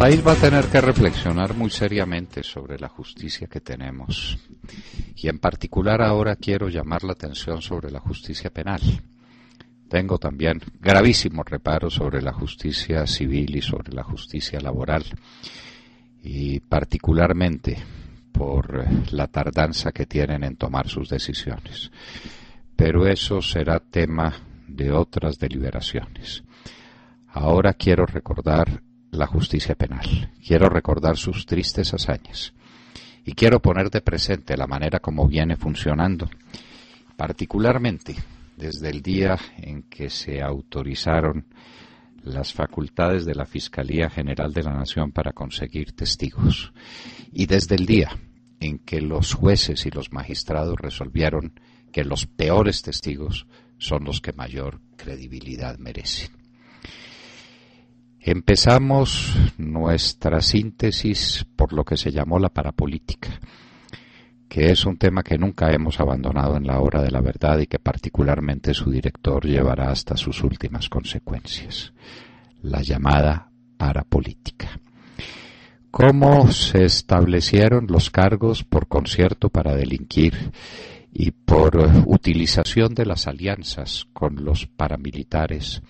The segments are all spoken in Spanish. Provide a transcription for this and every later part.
país va a tener que reflexionar muy seriamente sobre la justicia que tenemos. Y en particular ahora quiero llamar la atención sobre la justicia penal. Tengo también gravísimos reparos sobre la justicia civil y sobre la justicia laboral. Y particularmente por la tardanza que tienen en tomar sus decisiones. Pero eso será tema de otras deliberaciones. Ahora quiero recordar la justicia penal, quiero recordar sus tristes hazañas y quiero poner de presente la manera como viene funcionando, particularmente desde el día en que se autorizaron las facultades de la Fiscalía General de la Nación para conseguir testigos y desde el día en que los jueces y los magistrados resolvieron que los peores testigos son los que mayor credibilidad merecen. Empezamos nuestra síntesis por lo que se llamó la parapolítica, que es un tema que nunca hemos abandonado en la hora de la verdad y que particularmente su director llevará hasta sus últimas consecuencias, la llamada parapolítica. ¿Cómo se establecieron los cargos por concierto para delinquir y por utilización de las alianzas con los paramilitares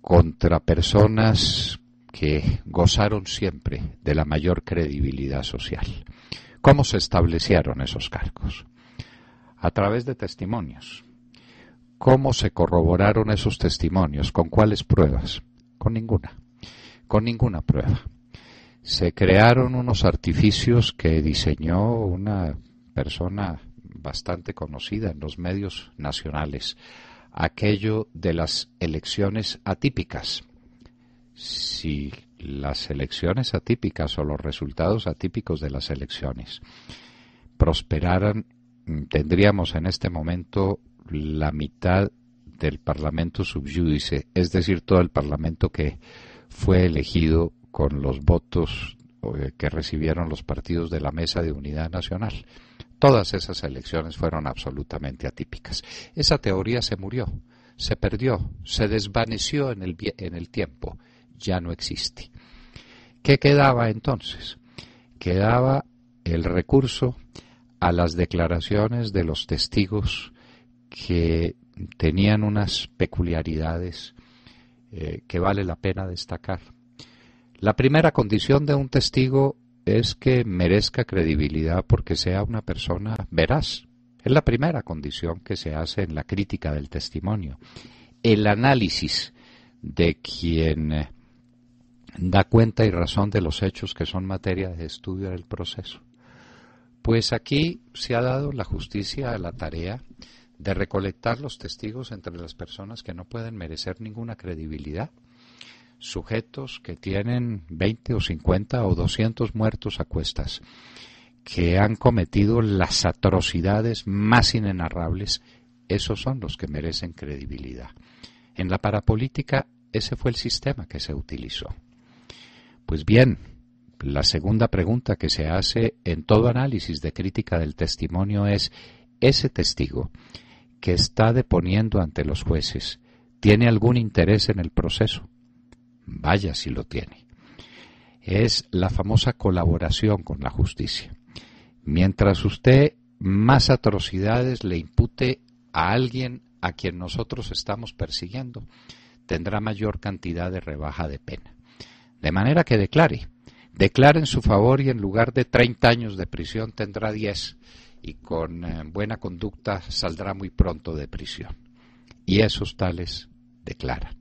contra personas que gozaron siempre de la mayor credibilidad social? ¿Cómo se establecieron esos cargos? A través de testimonios. ¿Cómo se corroboraron esos testimonios? ¿Con cuáles pruebas? Con ninguna prueba. Se crearon unos artificios que diseñó una persona bastante conocida en los medios nacionales, aquello de las elecciones atípicas. Si las elecciones atípicas o los resultados atípicos de las elecciones prosperaran, tendríamos en este momento la mitad del Parlamento sub iudice, es decir, todo el Parlamento que fue elegido con los votos que recibieron los partidos de la Mesa de Unidad Nacional. Todas esas elecciones fueron absolutamente atípicas. Esa teoría se murió, se perdió, se desvaneció en el tiempo, ya no existe. ¿Qué quedaba entonces? Quedaba el recurso a las declaraciones de los testigos que tenían unas peculiaridades que vale la pena destacar. La primera condición de un testigo es que merezca credibilidad porque sea una persona veraz. Es la primera condición que se hace en la crítica del testimonio. El análisis de quien da cuenta y razón de los hechos que son materia de estudio del proceso. Pues aquí se ha dado la justicia a la tarea de recolectar los testigos entre las personas que no pueden merecer ninguna credibilidad. Sujetos que tienen 20 o 50 o 200 muertos a cuestas, que han cometido las atrocidades más inenarrables, esos son los que merecen credibilidad. En la parapolítica ese fue el sistema que se utilizó. Pues bien, la segunda pregunta que se hace en todo análisis de crítica del testimonio es: ¿ese testigo que está deponiendo ante los jueces tiene algún interés en el proceso? Vaya si lo tiene. Es la famosa colaboración con la justicia. Mientras usted más atrocidades le impute a alguien a quien nosotros estamos persiguiendo, tendrá mayor cantidad de rebaja de pena. De manera que declare en su favor y en lugar de 30 años de prisión tendrá 10 y con buena conducta saldrá muy pronto de prisión. Y esos tales declaran.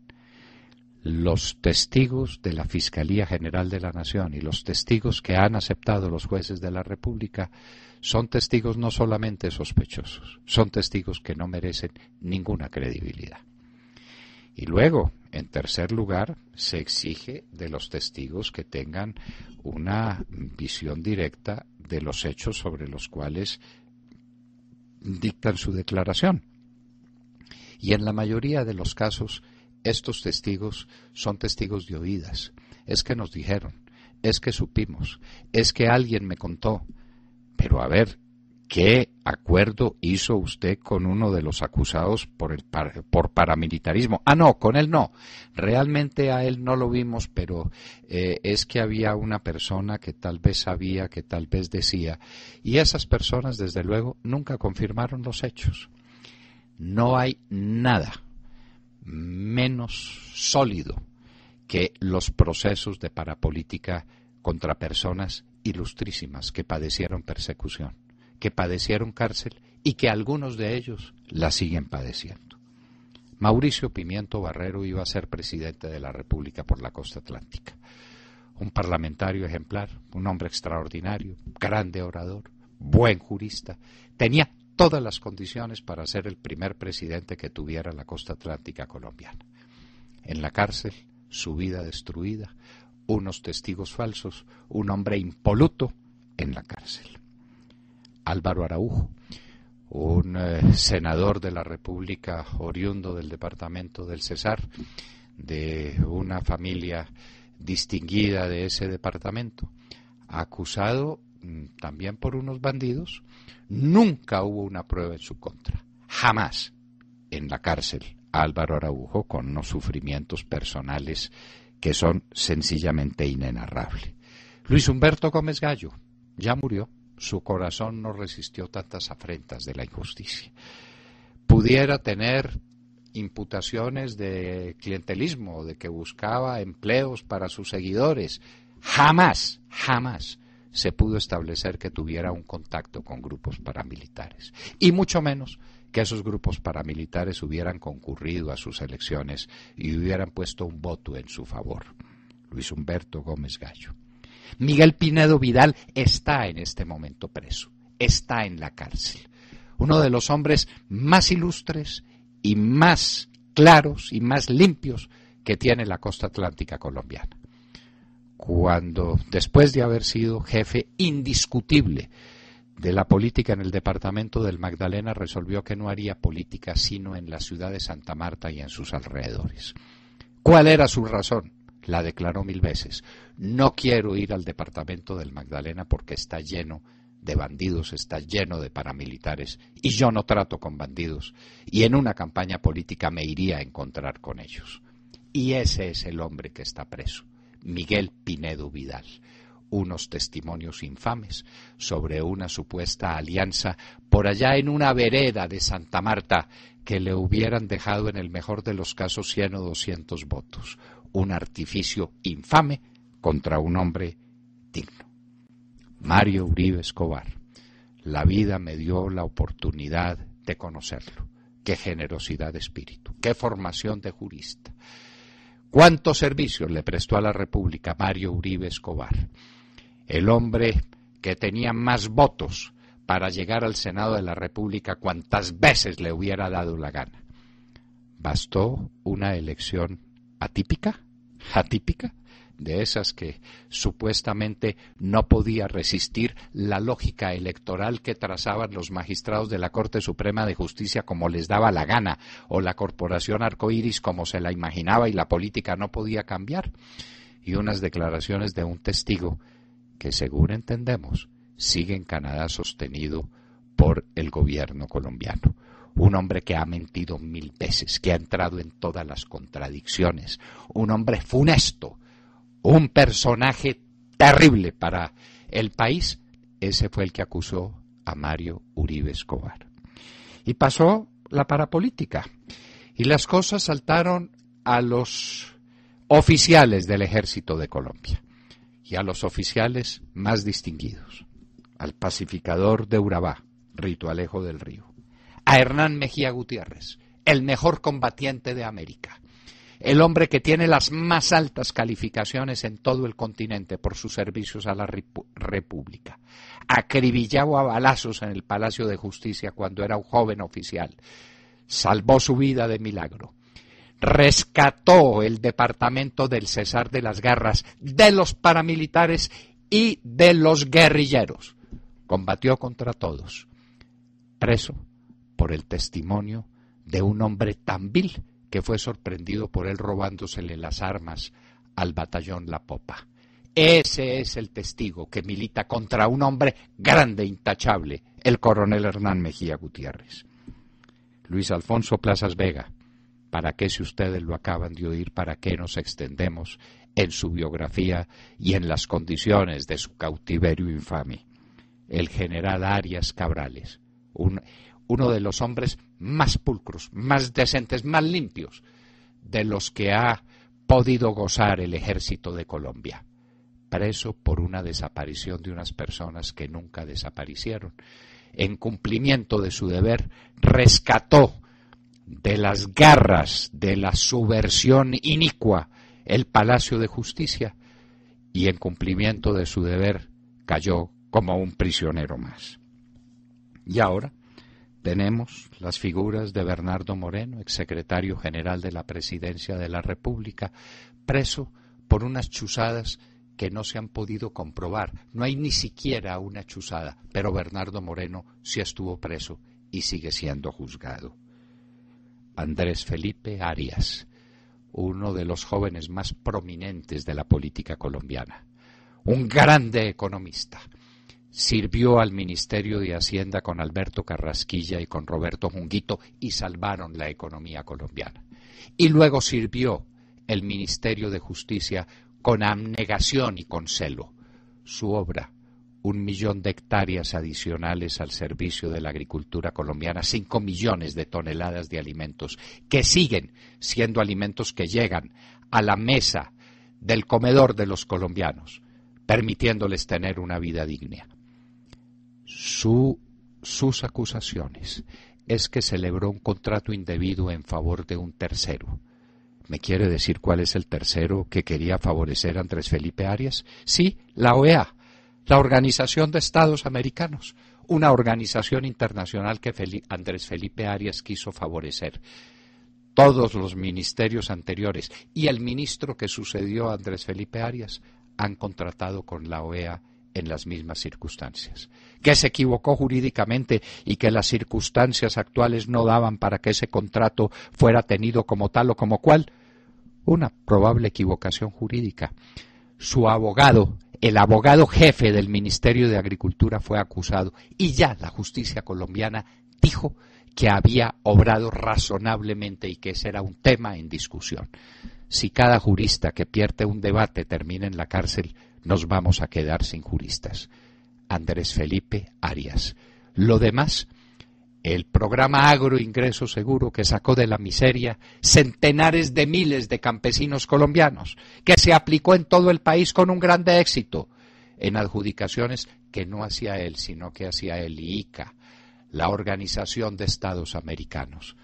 Los testigos de la Fiscalía General de la Nación y los testigos que han aceptado los jueces de la República son testigos no solamente sospechosos, son testigos que no merecen ninguna credibilidad. Y luego, en tercer lugar, se exige de los testigos que tengan una visión directa de los hechos sobre los cuales dictan su declaración. Y en la mayoría de los casos, estos testigos son testigos de oídas. Es que nos dijeron, es que supimos, es que alguien me contó. Pero a ver, ¿Qué acuerdo hizo usted con uno de los acusados por paramilitarismo? Ah, no, con él no. Realmente a él no lo vimos, pero es que había una persona que tal vez sabía, que tal vez decía, y esas personas, desde luego, nunca confirmaron los hechos. No hay nada menos sólido que los procesos de parapolítica contra personas ilustrísimas que padecieron persecución, que padecieron cárcel y que algunos de ellos la siguen padeciendo. Mauricio Pimiento Barrero iba a ser presidente de la República por la costa atlántica. Un parlamentario ejemplar, un hombre extraordinario, grande orador, buen jurista, tenía todas las condiciones para ser el primer presidente que tuviera la costa atlántica colombiana. En la cárcel, su vida destruida, unos testigos falsos, un hombre impoluto en la cárcel. Álvaro Araujo, un senador de la República oriundo del departamento del Cesar, de una familia distinguida de ese departamento, acusado también por unos bandidos. Nunca hubo una prueba en su contra, jamás en la cárcel. Álvaro Araujo con unos sufrimientos personales que son sencillamente inenarrables. Luis Humberto Gómez Gallo ya murió, su corazón no resistió tantas afrentas de la injusticia. Pudiera tener imputaciones de clientelismo, de que buscaba empleos para sus seguidores. Jamás se pudo establecer que tuviera un contacto con grupos paramilitares, y mucho menos que esos grupos paramilitares hubieran concurrido a sus elecciones y hubieran puesto un voto en su favor. Luis Humberto Gómez Gallo. Miguel Pinedo Vidal está en este momento preso, está en la cárcel. Uno de los hombres más ilustres y más claros y más limpios que tiene la costa atlántica colombiana. Cuando, después de haber sido jefe indiscutible de la política en el departamento del Magdalena, resolvió que no haría política sino en la ciudad de Santa Marta y en sus alrededores. ¿Cuál era su razón? La declaró 1000 veces. No quiero ir al departamento del Magdalena porque está lleno de bandidos, está lleno de paramilitares y yo no trato con bandidos, y en una campaña política me iría a encontrar con ellos. Y ese es el hombre que está preso, Miguel Pinedo Vidal. Unos testimonios infames sobre una supuesta alianza por allá en una vereda de Santa Marta que le hubieran dejado en el mejor de los casos 100 o 200 votos. Un artificio infame contra un hombre digno. Mario Uribe Escobar. La vida me dio la oportunidad de conocerlo. Qué generosidad de espíritu, qué formación de jurista. ¿Cuántos servicios le prestó a la República Mario Uribe Escobar? El hombre que tenía más votos para llegar al Senado de la República cuantas veces le hubiera dado la gana. Bastó una elección atípica, de esas que supuestamente no podía resistir la lógica electoral que trazaban los magistrados de la Corte Suprema de Justicia como les daba la gana, o la Corporación Arcoíris como se la imaginaba, y la política no podía cambiar. Y unas declaraciones de un testigo que, según entendemos, sigue en Canadá sostenido por el gobierno colombiano. Un hombre que ha mentido 1000 veces, que ha entrado en todas las contradicciones, un hombre funesto, un personaje terrible para el país. Ese fue el que acusó a Mario Uribe Escobar. Y pasó la parapolítica, y las cosas saltaron a los oficiales del Ejército de Colombia, y a los oficiales más distinguidos, al pacificador de Urabá, Rito Alejo del Río, a Hernán Mejía Gutiérrez, el mejor combatiente de América, el hombre que tiene las más altas calificaciones en todo el continente por sus servicios a la República, acribillado a balazos en el Palacio de Justicia cuando era un joven oficial, salvó su vida de milagro, rescató el departamento del Cesar de las garras de los paramilitares y de los guerrilleros, combatió contra todos, preso por el testimonio de un hombre tan vil que fue sorprendido por él robándosele las armas al batallón La Popa. Ese es el testigo que milita contra un hombre grande, intachable, el coronel Hernán Mejía Gutiérrez. Luis Alfonso Plazas Vega, ¿para qué, si ustedes lo acaban de oír, para qué nos extendemos en su biografía y en las condiciones de su cautiverio infame? El general Arias Cabrales, uno de los hombres más pulcros, más decentes, más limpios de los que ha podido gozar el ejército de Colombia, preso por una desaparición de unas personas que nunca desaparecieron. En cumplimiento de su deber, rescató de las garras de la subversión inicua el Palacio de Justicia y en cumplimiento de su deber cayó como un prisionero más. Y ahora tenemos las figuras de Bernardo Moreno, exsecretario general de la Presidencia de la República, preso por unas chuzadas que no se han podido comprobar. No hay ni siquiera una chuzada, pero Bernardo Moreno sí estuvo preso y sigue siendo juzgado. Andrés Felipe Arias, uno de los jóvenes más prominentes de la política colombiana, un grande economista, sirvió al Ministerio de Hacienda con Alberto Carrasquilla y con Roberto Junguito y salvaron la economía colombiana. Y luego sirvió el Ministerio de Justicia con abnegación y con celo. Su obra, 1 millón de hectáreas adicionales al servicio de la agricultura colombiana, 5 millones de toneladas de alimentos, que siguen siendo alimentos que llegan a la mesa del comedor de los colombianos, permitiéndoles tener una vida digna. Sus acusaciones es que celebró un contrato indebido en favor de un tercero. ¿Me quiere decir cuál es el tercero que quería favorecer a Andrés Felipe Arias? Sí, la OEA, la Organización de Estados Americanos, una organización internacional que Andrés Felipe Arias quiso favorecer. Todos los ministerios anteriores y el ministro que sucedió a Andrés Felipe Arias han contratado con la OEA en las mismas circunstancias. Que se equivocó jurídicamente y que las circunstancias actuales no daban para que ese contrato fuera tenido como tal o como cual. Una probable equivocación jurídica. Su abogado, el abogado jefe del Ministerio de Agricultura, fue acusado y ya la justicia colombiana dijo que había obrado razonablemente y que ese era un tema en discusión. Si cada jurista que pierde un debate termina en la cárcel, nos vamos a quedar sin juristas. Andrés Felipe Arias. Lo demás, el programa Agroingreso Seguro que sacó de la miseria centenares de miles de campesinos colombianos, que se aplicó en todo el país con un grande éxito, en adjudicaciones que no hacía él, sino que hacía el IICA, la Organización de Estados Americanos.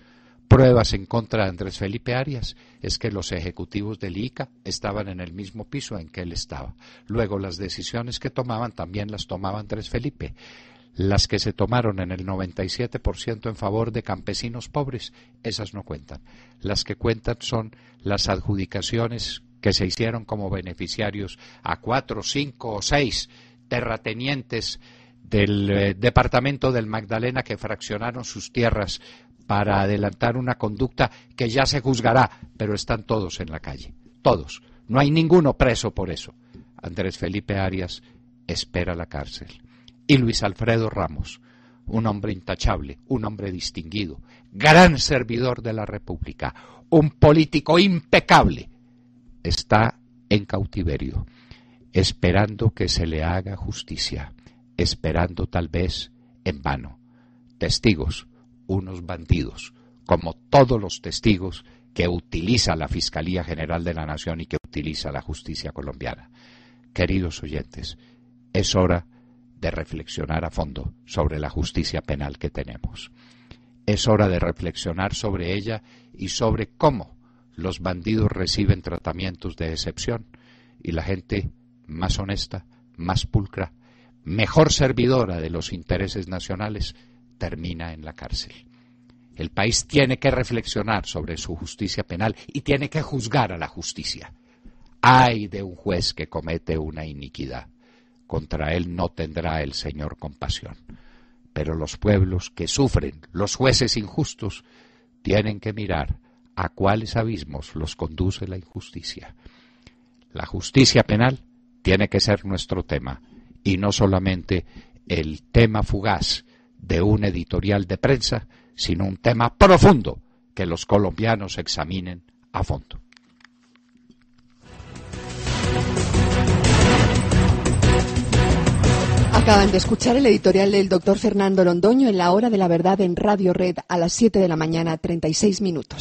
Pruebas en contra de Andrés Felipe Arias es que los ejecutivos del ICA estaban en el mismo piso en que él estaba. Luego las decisiones que tomaban también las tomaba Andrés Felipe. Las que se tomaron en el 97% en favor de campesinos pobres, esas no cuentan. Las que cuentan son las adjudicaciones que se hicieron como beneficiarios a 4, 5 o 6 terratenientes del departamento del Magdalena que fraccionaron sus tierras para adelantar una conducta que ya se juzgará, pero están todos en la calle, todos. No hay ninguno preso por eso. Andrés Felipe Arias espera la cárcel. Y Luis Alfredo Ramos, un hombre intachable, un hombre distinguido, gran servidor de la República, un político impecable, está en cautiverio, esperando que se le haga justicia, esperando tal vez en vano. Testigos, unos bandidos, como todos los testigos que utiliza la Fiscalía General de la Nación y que utiliza la justicia colombiana. Queridos oyentes, es hora de reflexionar a fondo sobre la justicia penal que tenemos. Es hora de reflexionar sobre ella y sobre cómo los bandidos reciben tratamientos de excepción y la gente más honesta, más pulcra, mejor servidora de los intereses nacionales, termina en la cárcel. El país tiene que reflexionar sobre su justicia penal y tiene que juzgar a la justicia. Ay de un juez que comete una iniquidad. Contra él no tendrá el Señor compasión. Pero los pueblos que sufren, los jueces injustos, tienen que mirar a cuáles abismos los conduce la injusticia. La justicia penal tiene que ser nuestro tema, y no solamente el tema fugaz de un editorial de prensa, sino un tema profundo que los colombianos examinen a fondo. Acaban de escuchar el editorial del doctor Fernando Londoño en La Hora de la Verdad en Radio Red a las 7 de la mañana, 36 minutos.